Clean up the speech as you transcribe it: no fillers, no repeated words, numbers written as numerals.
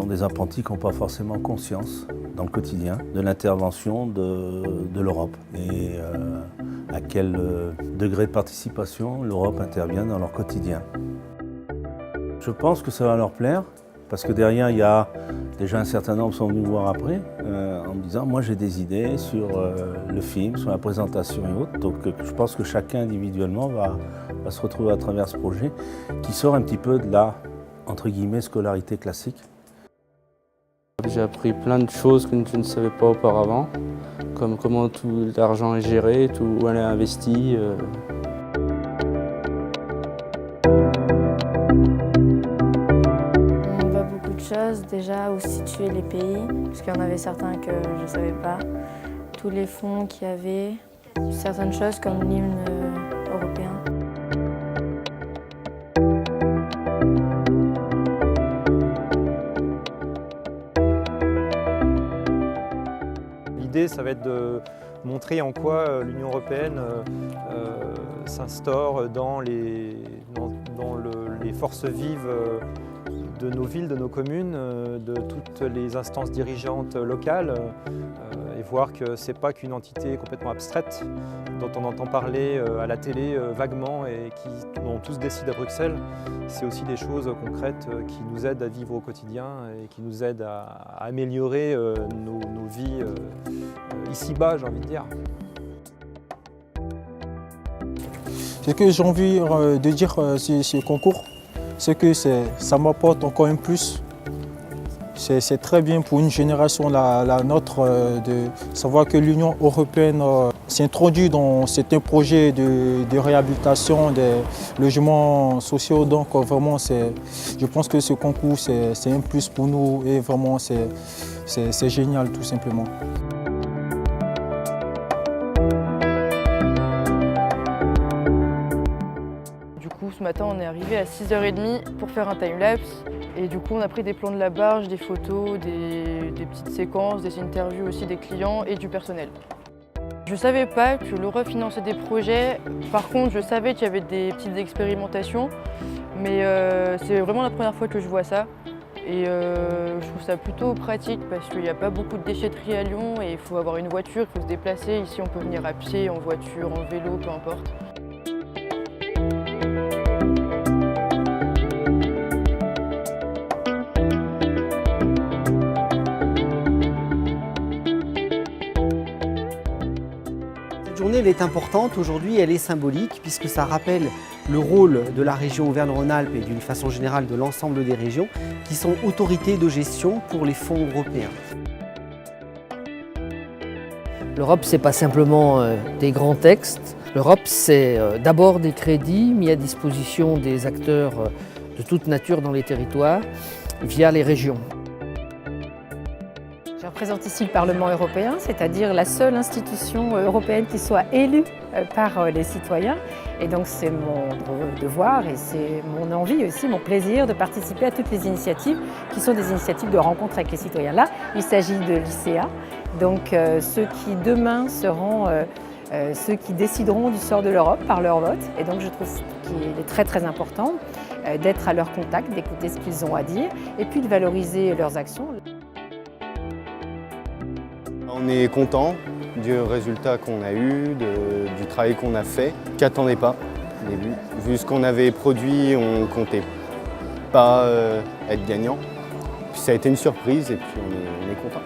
sont des apprentis qui n'ont pas forcément conscience dans le quotidien de l'intervention de l'Europe et à quel degré de participation l'Europe intervient dans leur quotidien. Je pense que ça va leur plaire parce que derrière il y a déjà un certain nombre qui sont venus me voir après en me disant moi j'ai des idées sur le film, sur la présentation et autres. Donc je pense que chacun individuellement va se retrouver à travers ce projet qui sort un petit peu de la entre guillemets scolarité classique. J'ai appris plein de choses que je ne savais pas auparavant, comme comment tout l'argent est géré, où elle est investie. On voit beaucoup de choses, déjà où situer les pays, parce qu'il y en avait certains que je ne savais pas. Tous les fonds qu'il y avait, certaines choses comme l'hymne européen. L'idée, ça va être de montrer en quoi l'Union européenne s'instaure dans les forces vives de nos villes, de nos communes, de toutes les instances dirigeantes locales, et voir que ce n'est pas qu'une entité complètement abstraite dont on entend parler à la télé vaguement et dont on tous décide à Bruxelles. C'est aussi des choses concrètes qui nous aident à vivre au quotidien et qui nous aident à améliorer nos vies ici-bas, j'ai envie de dire. Ce que j'ai envie de dire sur ce concours, c'est que ça m'apporte encore un plus. C'est très bien pour une génération, la nôtre, de savoir que l'Union européenne s'introduit dans certains projets de réhabilitation des logements sociaux. Donc vraiment, je pense que ce concours, c'est un plus pour nous et vraiment, c'est génial tout simplement. Ce matin, on est arrivé à 6h30 pour faire un time-lapse et du coup, on a pris des plans de la barge, des photos, des petites séquences, des interviews aussi des clients et du personnel. Je ne savais pas que l'Europe finançait des projets. Par contre, je savais qu'il y avait des petites expérimentations, mais c'est vraiment la première fois que je vois ça. Et je trouve ça plutôt pratique parce qu'il n'y a pas beaucoup de déchetterie à Lyon et il faut avoir une voiture, il faut se déplacer. Ici, on peut venir à pied, en voiture, en vélo, peu importe. Cette journée, elle est importante. Aujourd'hui, elle est symbolique puisque ça rappelle le rôle de la région Auvergne-Rhône-Alpes et d'une façon générale de l'ensemble des régions qui sont autorités de gestion pour les fonds européens. L'Europe, ce n'est pas simplement des grands textes. L'Europe, c'est d'abord des crédits mis à disposition des acteurs de toute nature dans les territoires via les régions. Je représente ici le Parlement européen, c'est-à-dire la seule institution européenne qui soit élue par les citoyens. Et donc c'est mon devoir et c'est mon envie aussi, mon plaisir de participer à toutes les initiatives qui sont des initiatives de rencontre avec les citoyens. Là, il s'agit de l'ICEA, donc ceux qui demain seront ceux qui décideront du sort de l'Europe par leur vote. Et donc je trouve qu'il est très très important d'être à leur contact, d'écouter ce qu'ils ont à dire et puis de valoriser leurs actions. On est content du résultat qu'on a eu, du travail qu'on a fait, qu'attendait pas au début. Vu ce qu'on avait produit, on ne comptait pas être gagnant. Puis ça a été une surprise et puis on est content.